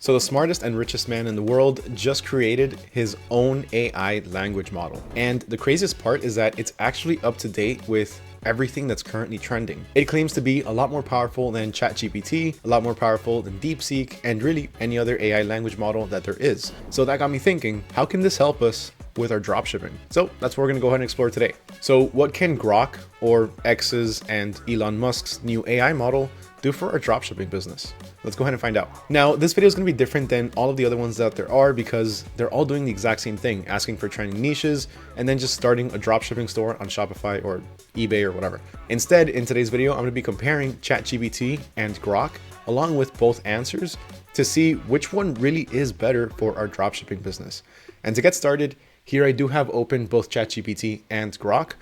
So the smartest and richest man in the world just created his own AI language model. And the craziest part is that it's actually up to date with everything that's currently trending. It claims to be a lot more powerful than ChatGPT, a lot more powerful than DeepSeek, and really any other AI language model that there is. So that got me thinking, how can this help us with our dropshipping? So that's what we're gonna go ahead and explore today. So what can Grok, or X's and Elon Musk's new AI model, do for our dropshipping business? Let's go ahead and find out. Now, this video is going to be different than all of the other ones that there are because they're all doing the exact same thing, asking for trending niches and then just starting a dropshipping store on Shopify or eBay or whatever. Instead, in today's video, I'm going to be comparing ChatGPT and Grok along with both answers to see which one really is better for our dropshipping business. And to get started, here I do have open both ChatGPT and Grok.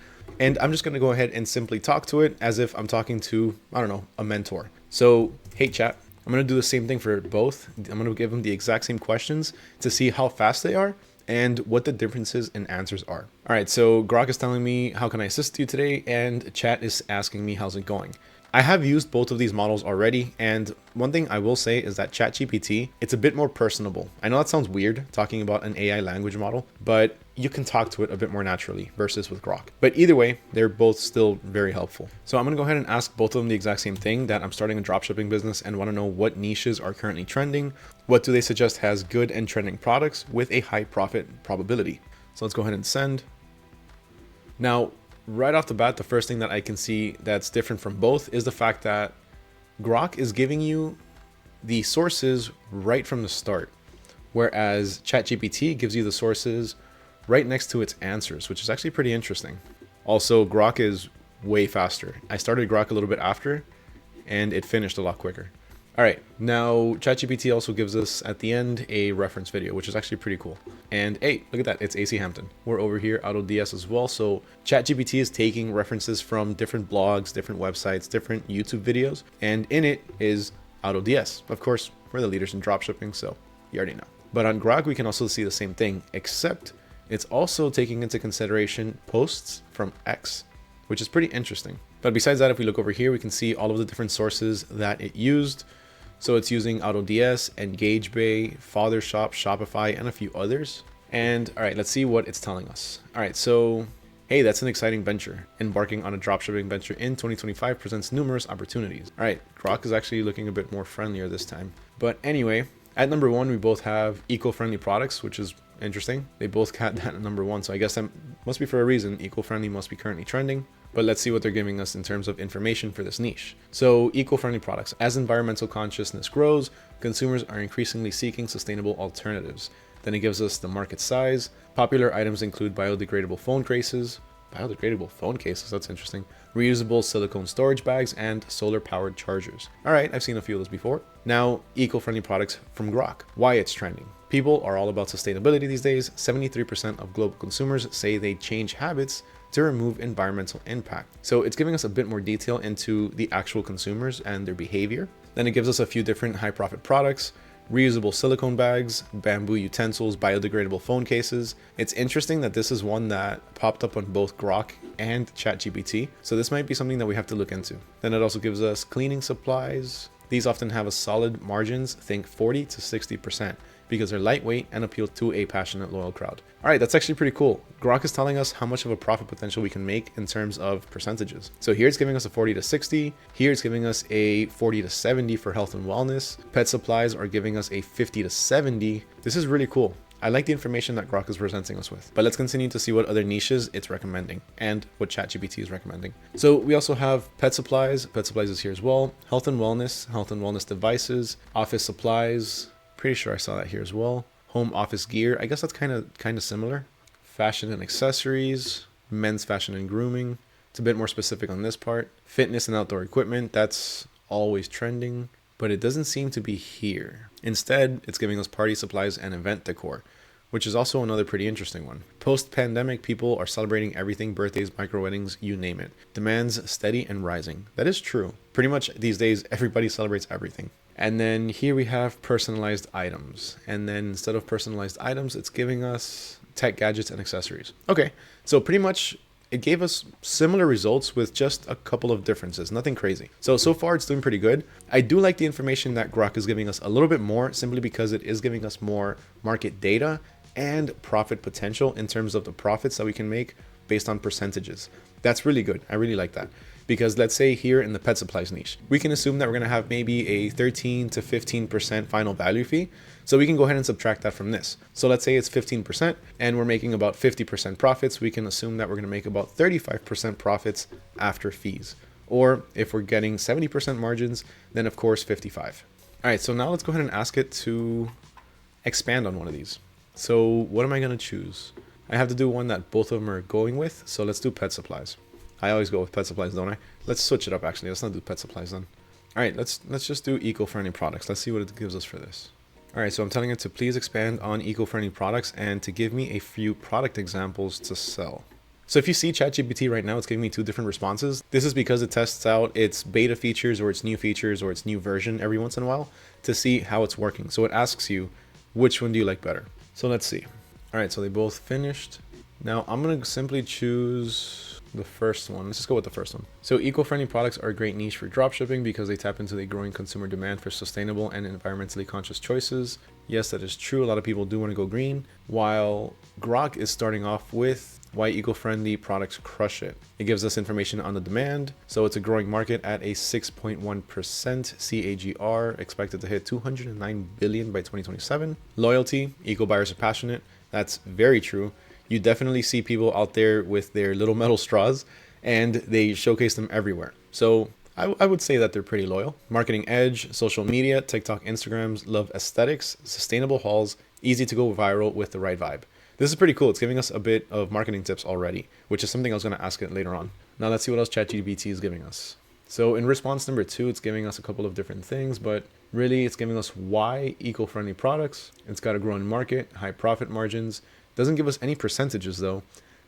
And I'm just going to go ahead and simply talk to it as if I'm talking to, I don't know, a mentor. So, hey chat, I'm going to do the same thing for both. I'm going to give them the exact same questions to see how fast they are and what the differences in answers are. All right, so Grok is telling me, how can I assist you today? And chat is asking me, how's it going? I have used both of these models already, and one thing I will say is that ChatGPT, it's a bit more personable. I know that sounds weird talking about an AI language model, but you can talk to it a bit more naturally versus with Grok. But either way, they're both still very helpful. So I'm gonna go ahead and ask both of them the exact same thing, that I'm starting a dropshipping business and wanna know what niches are currently trending. What do they suggest has good and trending products with a high profit probability? So let's go ahead and send. Now, right off the bat, the first thing that I can see that's different from both is the fact that Grok is giving you the sources right from the start, whereas ChatGPT gives you the sources right next to its answers, which is actually pretty interesting. Also, Grok is way faster. I started Grok a little bit after, and it finished a lot quicker. All right, now ChatGPT also gives us at the end a reference video, which is actually pretty cool. And hey, look at that, it's AC Hampton. We're over here, AutoDS as well. So ChatGPT is taking references from different blogs, different websites, different YouTube videos, and in it is AutoDS. Of course, we're the leaders in dropshipping, so you already know. But on Grok, we can also see the same thing, except it's also taking into consideration posts from X, which is pretty interesting. But besides that, if we look over here, we can see all of the different sources that it used. So it's using AutoDS, EngageBay, FatherShop, Shopify, and a few others. And all right, let's see what it's telling us. All right, so hey, that's an exciting venture. Embarking on a dropshipping venture in 2025 presents numerous opportunities. All right, Grok is actually looking a bit more friendlier this time. But anyway, at number one, we both have eco-friendly products, which is interesting. They both got that at number one, so I guess that must be for a reason. Eco-friendly must be currently trending. But let's see what they're giving us in terms of information for this niche. So eco-friendly products. As environmental consciousness grows, consumers are increasingly seeking sustainable alternatives. Then it gives us the market size. Popular items include biodegradable phone cases. Biodegradable phone cases, that's interesting. Reusable silicone storage bags and solar-powered chargers. All right, I've seen a few of those before. Now, eco-friendly products from Grok. Why it's trending. People are all about sustainability these days. 73% of global consumers say they change habits to remove environmental impact. So it's giving us a bit more detail into the actual consumers and their behavior. Then it gives us a few different high profit products, reusable silicone bags, bamboo utensils, biodegradable phone cases. It's interesting that this is one that popped up on both Grok and ChatGPT. So this might be something that we have to look into. Then it also gives us cleaning supplies. These often have a solid margins, think 40 to 60%. Because they're lightweight and appeal to a passionate, loyal crowd. All right, that's actually pretty cool. Grok is telling us how much of a profit potential we can make in terms of percentages. So here it's giving us a 40 to 60. Here it's giving us a 40 to 70 for health and wellness. Pet supplies are giving us a 50 to 70. This is really cool. I like the information that Grok is presenting us with. But let's continue to see what other niches it's recommending and what ChatGPT is recommending. So we also have pet supplies. Pet supplies is here as well. Health and wellness devices, office supplies. Pretty sure I saw that here as well. Home office gear. I guess that's kind of similar. Fashion and accessories. Men's fashion and grooming. It's a bit more specific on this part. Fitness and outdoor equipment. That's always trending, but it doesn't seem to be here. Instead, it's giving us party supplies and event decor, which is also another pretty interesting one. Post-pandemic, people are celebrating everything, birthdays, micro weddings, you name it. Demands steady and rising. That is true. Pretty much these days, everybody celebrates everything. And then here we have personalized items. And then instead of personalized items, it's giving us tech gadgets and accessories. Okay, so pretty much it gave us similar results with just a couple of differences, nothing crazy. So far it's doing pretty good. I do like the information that Grok is giving us a little bit more, simply because it is giving us more market data and profit potential in terms of the profits that we can make based on percentages. That's really good. I really like that. Because let's say here in the pet supplies niche, we can assume that we're going to have maybe a 13 to 15% final value fee. So we can go ahead and subtract that from this. So let's say it's 15% and we're making about 50% profits. We can assume that we're going to make about 35% profits after fees. Or if we're getting 70% margins, then of course 55. All right, so now let's go ahead and ask it to expand on one of these. So what am I going to choose? I have to do one that both of them are going with. So let's do pet supplies. I always go with pet supplies, don't I? Let's switch it up actually. Let's not do pet supplies then. All right, let's just do eco-friendly products. Let's see what it gives us for this. All right, so I'm telling it to please expand on eco-friendly products and to give me a few product examples to sell. So if you see ChatGPT right now, it's giving me two different responses. This is because it tests out its beta features or its new features or its new version every once in a while to see how it's working. So it asks you, which one do you like better? So let's see. All right, so they both finished. Now I'm gonna simply choose the first one. Let's just go with the first one. So eco-friendly products are a great niche for dropshipping because they tap into the growing consumer demand for sustainable and environmentally conscious choices. Yes, that is true. A lot of people do want to go green, while Grok is starting off with why eco-friendly products crush it. It gives us information on the demand. So it's a growing market at a 6.1% CAGR, expected to hit 209 billion by 2027. Loyalty, eco buyers are passionate. That's very true. You definitely see people out there with their little metal straws and they showcase them everywhere. So I would say that they're pretty loyal. Marketing edge, social media, TikTok, Instagrams, love aesthetics, sustainable hauls, easy to go viral with the right vibe. This is pretty cool. It's giving us a bit of marketing tips already, which is something I was going to ask it later on. Now let's see what else ChatGPT is giving us. So in response number 2, it's giving us a couple of different things, but really it's giving us why eco-friendly products. It's got a growing market, high profit margins. Doesn't give us any percentages though,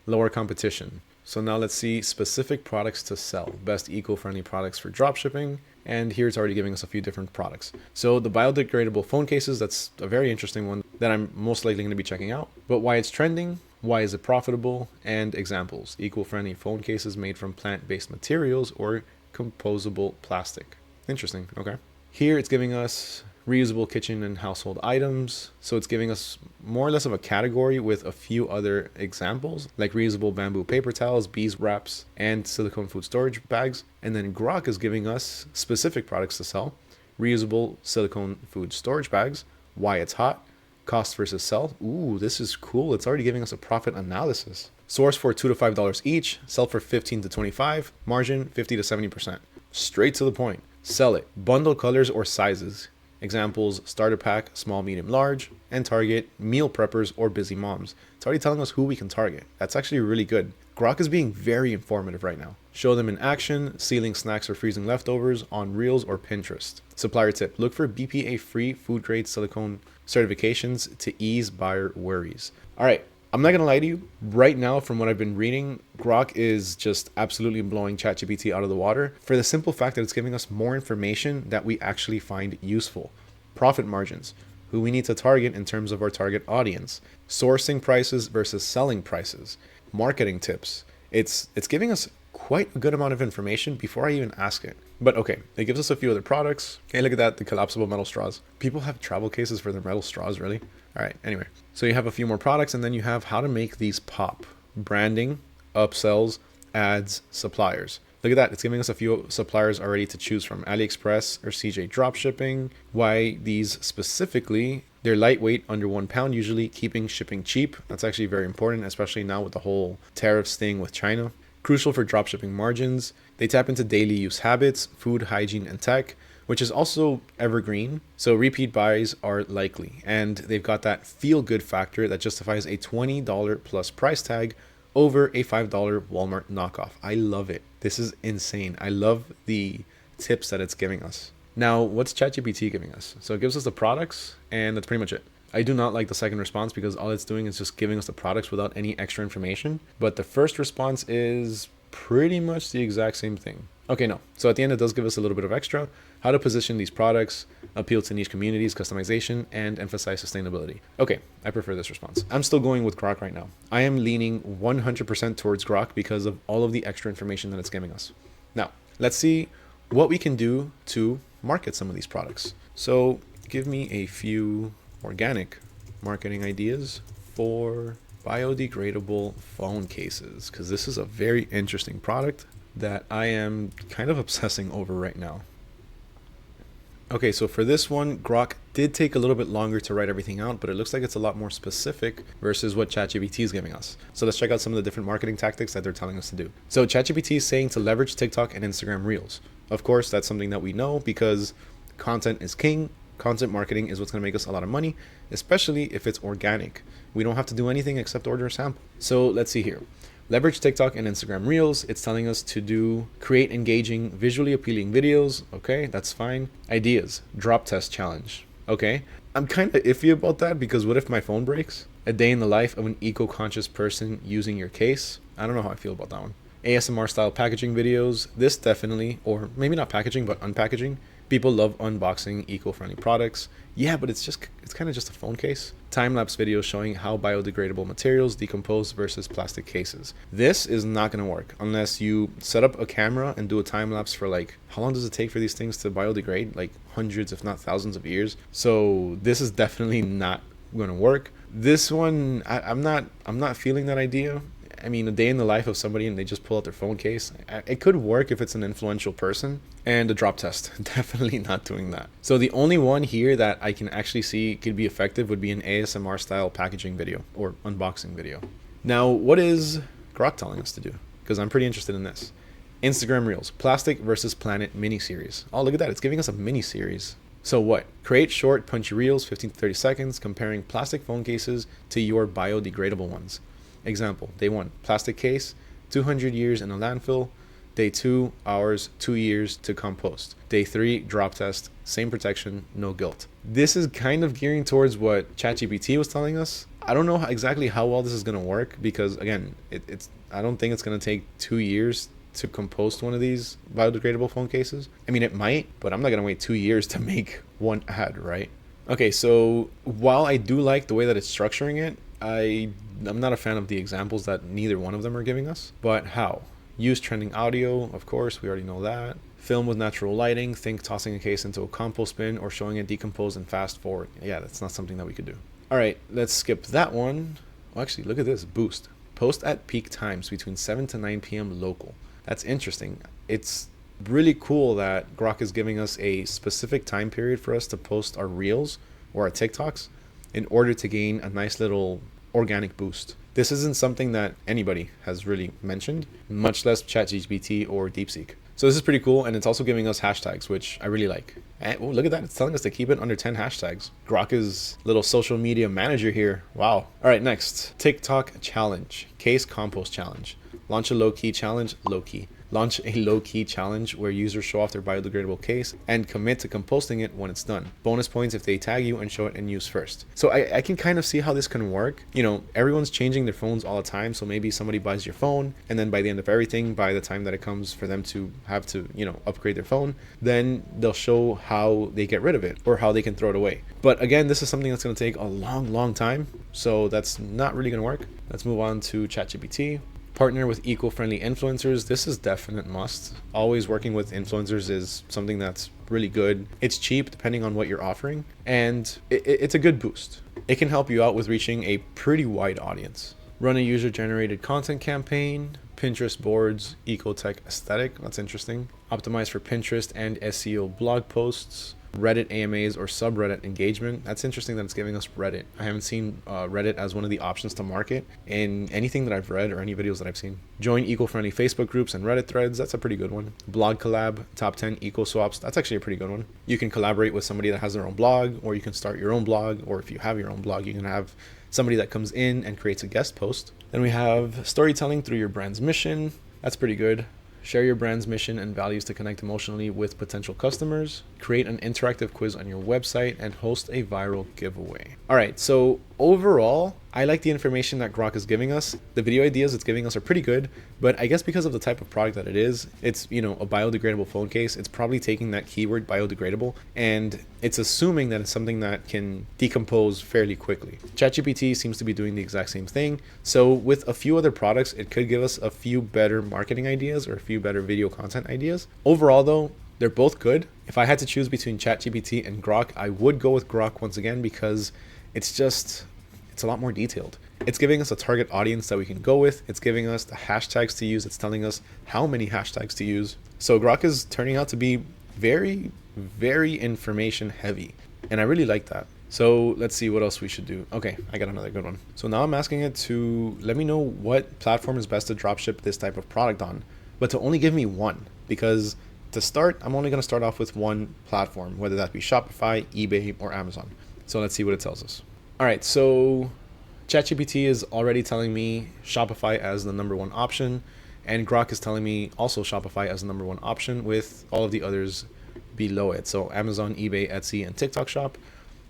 lower competition. So now let's see specific products to sell, best eco-friendly products for dropshipping. And here it's already giving us a few different products. So the biodegradable phone cases, that's a very interesting one that I'm most likely going to be checking out. But why it's trending, why is it profitable, and examples. Eco-friendly phone cases made from plant-based materials or composable plastic. Interesting, okay. Here it's giving us reusable kitchen and household items. So it's giving us more or less of a category with a few other examples, like reusable bamboo paper towels, bees wraps, and silicone food storage bags. And then Grok is giving us specific products to sell: reusable silicone food storage bags, why it's hot, cost versus sell. Ooh, this is cool. It's already giving us a profit analysis. Source for $2 to $5 each, sell for 15 to 25, margin 50 to 70%. Straight to the point. Sell it. Bundle colors or sizes. Examples: starter pack, small, medium, large, and target meal preppers or busy moms. It's already telling us who we can target. That's actually really good. Grok is being very informative right now. Show them in action, sealing snacks or freezing leftovers on Reels or Pinterest. Supplier tip: look for BPA-free food grade silicone certifications to ease buyer worries. All right. I'm not going to lie to you. Right now, from what I've been reading, Grok is just absolutely blowing ChatGPT out of the water for the simple fact that it's giving us more information that we actually find useful. Profit margins, who we need to target in terms of our target audience, sourcing prices versus selling prices, marketing tips. It's giving us quite a good amount of information before I even ask it. But okay, it gives us a few other products. Okay, look at that, the collapsible metal straws. People have travel cases for their metal straws, really? All right, anyway. So you have a few more products, and then you have how to make these pop. Branding, upsells, ads, suppliers. Look at that, it's giving us a few suppliers already to choose from. AliExpress or CJ Dropshipping. Why these specifically? They're lightweight, under 1 pound usually, keeping shipping cheap. That's actually very important, especially now with the whole tariffs thing with China. Crucial for dropshipping margins. They tap into daily use habits, food, hygiene, and tech, which is also evergreen. So repeat buys are likely. And they've got that feel-good factor that justifies a $20 plus price tag over a $5 Walmart knockoff. I love it. This is insane. I love the tips that it's giving us. Now, what's ChatGPT giving us? So it gives us the products, and that's pretty much it. I do not like the second response because all it's doing is just giving us the products without any extra information. But the first response is pretty much the exact same thing. Okay, no. So at the end, it does give us a little bit of extra. How to position these products, appeal to niche communities, customization, and emphasize sustainability. Okay, I prefer this response. I'm still going with Grok right now. I am leaning 100% towards Grok because of all of the extra information that it's giving us. Now, let's see what we can do to market some of these products. So give me a few organic marketing ideas for biodegradable phone cases, because this is a very interesting product that I am kind of obsessing over right now. Okay, so for this one, Grok did take a little bit longer to write everything out, but it looks like it's a lot more specific versus what ChatGPT is giving us. So let's check out some of the different marketing tactics that they're telling us to do. So ChatGPT is saying to leverage TikTok and Instagram Reels. Of course, that's something that we know because content is king. Content marketing is what's going to make us a lot of money, especially if it's organic. We don't have to do anything except order a sample. So let's see here. Leverage TikTok and Instagram Reels. It's telling us to create engaging, visually appealing videos. Okay, that's fine. Ideas, drop test challenge. Okay, I'm kind of iffy about that because what if my phone breaks? A day in the life of an eco-conscious person using your case. I don't know how I feel about that one. ASMR style packaging videos. This definitely, or maybe not packaging, but unpackaging. People love unboxing eco-friendly products. Yeah, but it's kind of just a phone case. Time-lapse videos showing how biodegradable materials decompose versus plastic cases. This is not going to work unless you set up a camera and do a time-lapse for like, how long does it take for these things to biodegrade? Like hundreds, if not thousands of years. So this is definitely not going to work. This one, I'm not feeling that idea. I mean, a day in the life of somebody and they just pull out their phone case. It could work if it's an influential person. And a drop test. Definitely not doing that. So the only one here that I can actually see could be effective would be an ASMR style packaging video or unboxing video. Now, what is Grok telling us to do? Because I'm pretty interested in this. Instagram Reels, plastic versus planet mini series. Oh, look at that. It's giving us a mini series. So what? Create short, punchy reels, 15 to 30 seconds, comparing plastic phone cases to your biodegradable ones. Example, day 1, plastic case, 200 years in a landfill. Day 2, hours, 2 years to compost. Day 3, drop test, same protection, no guilt. This is kind of gearing towards what ChatGPT was telling us. I don't know exactly how well this is going to work because, again, I don't think it's going to take 2 years to compost one of these biodegradable phone cases. I mean, it might, but I'm not going to wait 2 years to make one ad, right? Okay, so while I do like the way that it's structuring it, I'm not a fan of the examples that neither one of them are giving us. But how? Use trending audio, of course, we already know that. Film with natural lighting, think tossing a case into a compost bin or showing it decompose and fast forward. Yeah, that's not something that we could do. All right, let's skip that one. Oh, actually, look at this, boost. Post at peak times between 7 to 9 p.m. local. That's interesting. It's really cool that Grok is giving us a specific time period for us to post our Reels or our TikToks in order to gain a nice little organic boost. This isn't something that anybody has really mentioned, much less ChatGPT or DeepSeek. So this is pretty cool, and it's also giving us hashtags, which I really like. And look at that, it's telling us to keep it under 10 hashtags. Grok is little social media manager here. Wow. All right, next, TikTok challenge, case compost challenge. Launch a low-key challenge, low-key. Launch a low-key challenge where users show off their biodegradable case and commit to composting it when it's done. Bonus points if they tag you and show it in use first. So I can kind of see how this can work. You know, everyone's changing their phones all the time. So maybe somebody buys your phone and then by the end of everything, by the time that it comes for them to have to, upgrade their phone, then they'll show how they get rid of it or how they can throw it away. But again, this is something that's going to take a long, long time. So that's not really going to work. Let's move on to ChatGPT. Partner with eco-friendly influencers. This is definite must. Always working with influencers is something that's really good. It's cheap depending on what you're offering, and it's a good boost. It can help you out with reaching a pretty wide audience. Run a user-generated content campaign. Pinterest boards, eco-tech aesthetic. That's interesting. Optimize for Pinterest and SEO blog posts. Reddit AMAs or subreddit engagement. That's interesting that it's giving us Reddit. I haven't seen Reddit as one of the options to market in anything that I've read or any videos that I've seen. Join eco-friendly Facebook groups and Reddit threads. That's a pretty good one. Blog collab, top 10 eco swaps. That's actually a pretty good one. You can collaborate with somebody that has their own blog, or you can start your own blog, or if you have your own blog, you can have somebody that comes in and creates a guest post. Then we have storytelling through your brand's mission. That's pretty good. Share your brand's mission and values to connect emotionally with potential customers. Create an interactive quiz on your website and host a viral giveaway. All right, so overall, I like the information that Grok is giving us. The video ideas it's giving us are pretty good, but I guess because of the type of product that it is, it's, you know, a biodegradable phone case. It's probably taking that keyword biodegradable and it's assuming that it's something that can decompose fairly quickly. ChatGPT seems to be doing the exact same thing. So with a few other products, it could give us a few better marketing ideas or a few better video content ideas. Overall though, they're both good. If I had to choose between ChatGPT and Grok, I would go with Grok once again because it's a lot more detailed. It's giving us a target audience that we can go with. It's giving us the hashtags to use. It's telling us how many hashtags to use. So Grok is turning out to be very, very information heavy. And I really like that. So let's see what else we should do. Okay, I got another good one. So now I'm asking it to let me know what platform is best to dropship this type of product on, but to only give me one, because to start, I'm only going to start off with one platform, whether that be Shopify, eBay, or Amazon. So let's see what it tells us. All right, so ChatGPT is already telling me Shopify as the number one option, and Grok is telling me also Shopify as the number one option with all of the others below it. So Amazon, eBay, Etsy, and TikTok Shop.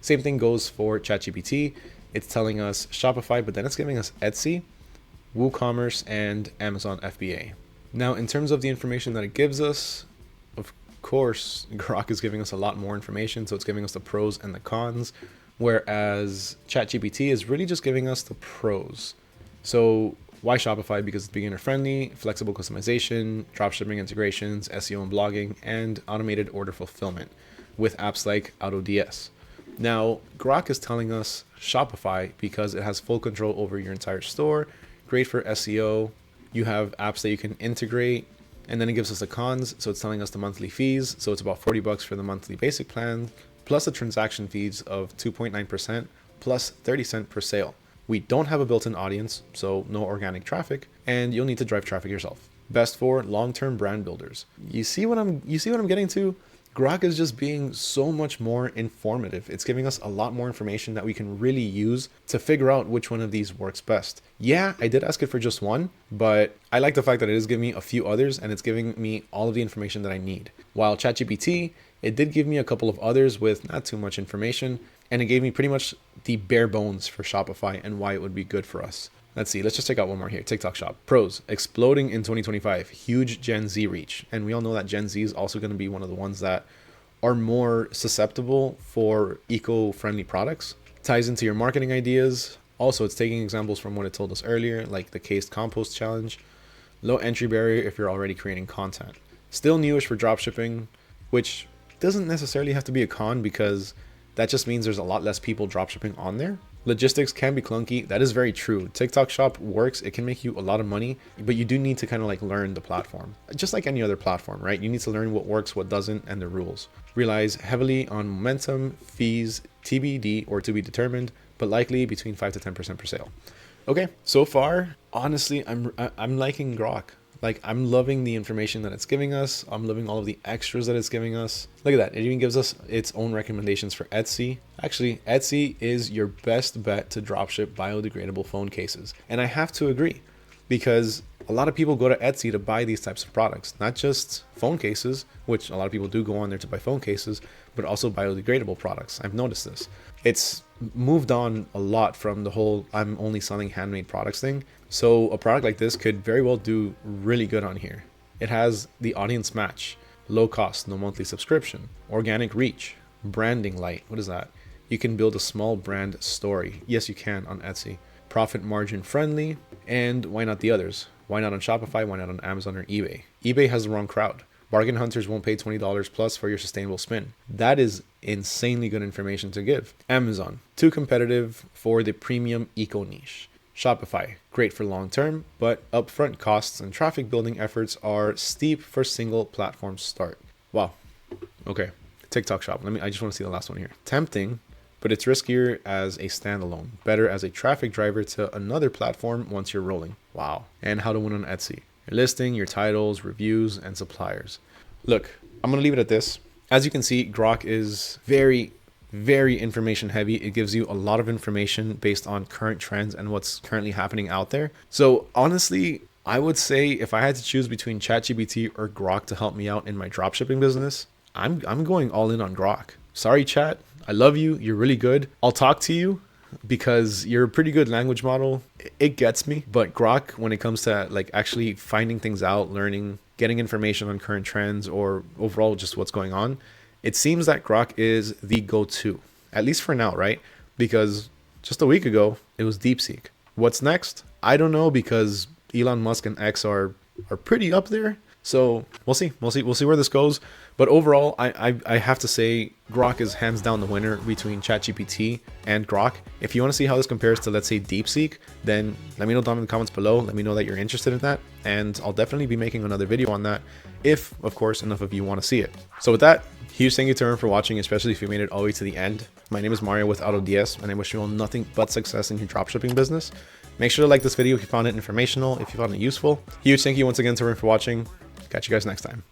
Same thing goes for ChatGPT. It's telling us Shopify, but then it's giving us Etsy, WooCommerce, and Amazon FBA. Now, in terms of the information that it gives us, of course, Grok is giving us a lot more information. So it's giving us the pros and the cons, whereas ChatGPT is really just giving us the pros. So why Shopify? Because it's beginner friendly, flexible customization, dropshipping integrations, SEO and blogging, and automated order fulfillment with apps like AutoDS. Now, Grok is telling us Shopify because it has full control over your entire store, great for SEO. You have apps that you can integrate. And then it gives us the cons. So it's telling us the monthly fees. So it's about $40 for the monthly basic plan, plus the transaction fees of 2.9% plus 30 cents per sale. We don't have a built-in audience, so no organic traffic, and you'll need to drive traffic yourself. Best for long-term brand builders. You see what I'm getting to? Grok is just being so much more informative. It's giving us a lot more information that we can really use to figure out which one of these works best. Yeah, I did ask it for just one, but I like the fact that it is giving me a few others and it's giving me all of the information that I need. While ChatGPT, it did give me a couple of others with not too much information, and it gave me pretty much the bare bones for Shopify and why it would be good for us. Let's see, let's just check out one more here. TikTok Shop. Pros, exploding in 2025, huge Gen Z reach. And we all know that Gen Z is also going to be one of the ones that are more susceptible for eco-friendly products. Ties into your marketing ideas. Also, it's taking examples from what it told us earlier, like the cased compost challenge. Low entry barrier if you're already creating content. Still newish for dropshipping, which doesn't necessarily have to be a con because that just means there's a lot less people dropshipping on there. Logistics can be clunky. That is very true. TikTok Shop works. It can make you a lot of money, but you do need to kind of like learn the platform. Just like any other platform, right? You need to learn what works, what doesn't, and the rules. Relies heavily on momentum, fees, TBD or to be determined, but likely between 5 to 10% per sale. Okay, so far, honestly, I'm liking Grok. Like, I'm loving the information that it's giving us. I'm loving all of the extras that it's giving us. Look at that. It even gives us its own recommendations for Etsy. Actually, Etsy is your best bet to dropship biodegradable phone cases. And I have to agree because a lot of people go to Etsy to buy these types of products, not just phone cases, which a lot of people do go on there to buy phone cases, but also biodegradable products. I've noticed this. It's moved on a lot from the whole I'm only selling handmade products thing. So a product like this could very well do really good on here. It has the audience match, low cost, no monthly subscription, organic reach, branding light. What is that? You can build a small brand story. Yes, you can on Etsy. Profit margin friendly. And why not the others? Why not on Shopify? Why not on Amazon or eBay? eBay has the wrong crowd. Bargain hunters won't pay $20 plus for your sustainable spin. That is insanely good information to give. Amazon, too competitive for the premium eco niche. Shopify, great for long term, but upfront costs and traffic building efforts are steep for single platform start. Wow. Okay. TikTok Shop. I just want to see the last one here. Tempting, but it's riskier as a standalone. Better as a traffic driver to another platform once you're rolling. Wow. And how to win on Etsy. Your listing, your titles, reviews, and suppliers. Look, I'm going to leave it at this. As you can see, Grok is very information heavy. It gives you a lot of information based on current trends and what's currently happening out there. So honestly, I would say if I had to choose between ChatGPT or Grok to help me out in my dropshipping business, I'm going all in on Grok. Sorry, Chat. I love you. You're really good. I'll talk to you, because you're a pretty good language model. It gets me, but Grok, when it comes to like actually finding things out, learning, getting information on current trends or overall just what's going on, it seems that Grok is the go-to, at least for now, right? Because just a week ago, it was DeepSeek. What's next? I don't know, because Elon Musk and X are pretty up there. So we'll see. We'll see where this goes. But overall, I have to say Grok is hands down the winner between ChatGPT and Grok. If you want to see how this compares to, let's say, DeepSeek, then let me know down in the comments below. Let me know that you're interested in that, and I'll definitely be making another video on that if, of course, enough of you want to see it. So with that, huge thank you to everyone for watching, especially if you made it all the way to the end. My name is Mario with AutoDS, and I wish you all nothing but success in your dropshipping business. Make sure to like this video if you found it informational, if you found it useful. Huge thank you once again to everyone for watching. Catch you guys next time.